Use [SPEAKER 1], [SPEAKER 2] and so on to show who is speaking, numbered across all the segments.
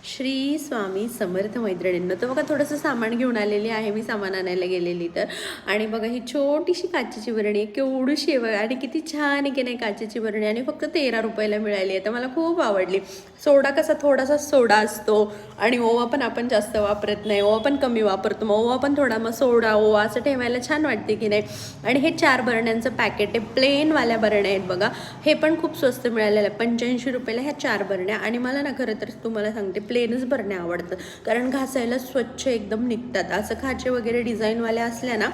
[SPEAKER 1] श्री स्वामी समर्थ मैत्रिणींनो, तर बघा थोडंसं सामान घेऊन आलेली आहे मी, सामान आणायला गेलेली तर. आणि बघा ही छोटीशी काचेची बरणी आहे, केवढीशी आहे बघा, आणि किती छान आहे की नाही काचेची बरणी, आणि फक्त 13 रुपयाला मिळाली आहे. तर मला खूप आवडली. सोडा कसा थोडासा सोडा असतो, आणि ओवा पण आपण जास्त वापरत नाही, ओवा पण कमी वापरतो, मग ओवा पण थोडा, मग सोडा ओवा असं ठेवायला छान वाटते की नाही. आणि हे 4 बरण्यांचं पॅकेट आहे, प्लेनवाल्या बरण्या आहेत बघा. हे पण खूप स्वस्त मिळालेलं आहे, 85 रुपयाला ह्या 4 बरण्या. आणि मला ना खरं तर तुम्हाला सांगते प्लेनच भरण्या आवडतं, कारण घासायला स्वच्छ एकदम निघतात. असं खाचे वगैरे डिझाईनवाल्या असल्या ना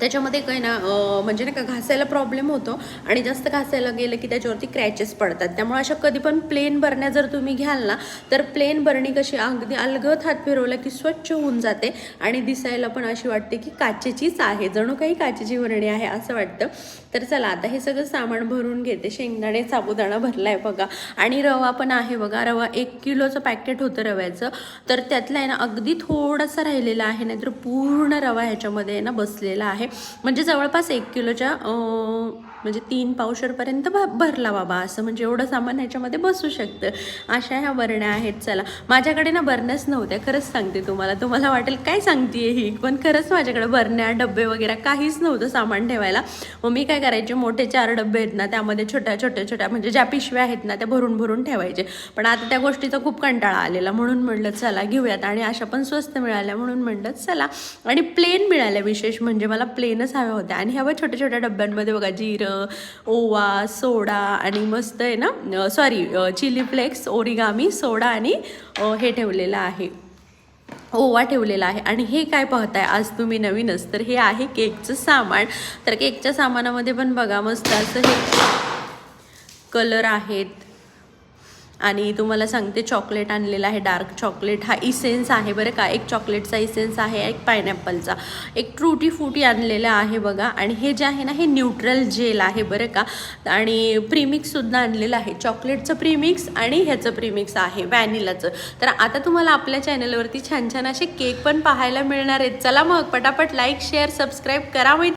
[SPEAKER 1] त्याच्यामध्ये काय ना म्हणजे नाही का घासायला प्रॉब्लेम होतो, आणि जास्त घासायला गेलं की त्याच्यावरती क्रॅचेस पडतात. त्यामुळे अशा कधी पण प्लेन बरण्या जर तुम्ही घ्याल ना, तर प्लेन बरणी कशी अगदी अलगद हात फिरवला की स्वच्छ होऊन जाते, आणि दिसायला पण अशी वाटते की काचेचीच आहे, जणू काही काचेची बरणी आहे असं वाटतं. तर चला आता हे सगळं सामान भरून घेते. शेंगदाणे साबुदाणा भरला आहे बघा, आणि रवा पण आहे बघा. रवा 1 किलोचं पॅकेट होतं रव्याचं, तर त्यातला आहे ना अगदी थोडासा राहिलेला आहे, नाहीतर पूर्ण रवा ह्याच्यामध्ये आहे ना बसलेला आहे. म्हणजे जवळपास 1 किलोच्या म्हणजे 3 पावशेरपर्यंत भरला बाबा, असं म्हणजे एवढं सामान ह्याच्यामध्ये बसू शकतं. अशा ह्या बरण्या आहेत. चला, माझ्याकडे ना बरण्याच नव्हत्या, खरंच सांगते तुम्हाला वाटेल काय सांगते ही, पण खरंच माझ्याकडे बरण्या डब्बे वगैरे काहीच नव्हतं सामान ठेवायला. मग मी काय करायचे, मोठे 4 डब्बे आहेत ना, त्यामध्ये छोट्या म्हणजे ज्या पिशव्या आहेत ना त्या भरून ठेवायचे. पण आता त्या गोष्टीचा खूप कंटाळा आलेला, म्हणून म्हणलं चला घेऊयात, आणि अशा पण स्वस्त मिळाल्या म्हणून म्हणलं चला. आणि प्लेन मिळाल्या, विशेष म्हणजे मला प्लेनच हव्या होत्या. आणि ह्या छोट्या डब्यांमध्ये बघा जिरं, ओवा, सोडा, आणि मस्त आहे ना चिली फ्लेक्स, ओरिगामी, सोडा, आणि हे ठेवलेलं आहे, ओवा ठेवलेला आहे. आणि हे काय पाहताय आज तुम्ही नवीनच, तर हे आहे केकचं सामान. तर केकच्या सामानामध्ये पण बघा मस्त असं हे कलर आहेत, आणि तुम्हाला सांगते चॉकलेट आणलेला आहे, डार्क चॉकलेट. हा इसेन्स आहे बरं का, एक चॉकलेटचा इसेन्स आहे, एक पायनॅपलचा, एक ट्रूटी फ्रूटी आणलेला आहे बघा. आणि हे जे आहे ना हे न्यूट्रल जेल आहे बरं का, आणि प्रीमिक्ससुद्धा आणलेलं आहे, चॉकलेटचं प्रीमिक्स आणि ह्याचं प्रीमिक्स आहे व्हॅनिलाचं. तर आता तुम्हाला आपल्या चॅनलवरती छान छान असे केक पण पाहायला मिळणार आहेत. चला मग पटापट लाईक, शेअर, सबस्क्राईब करा.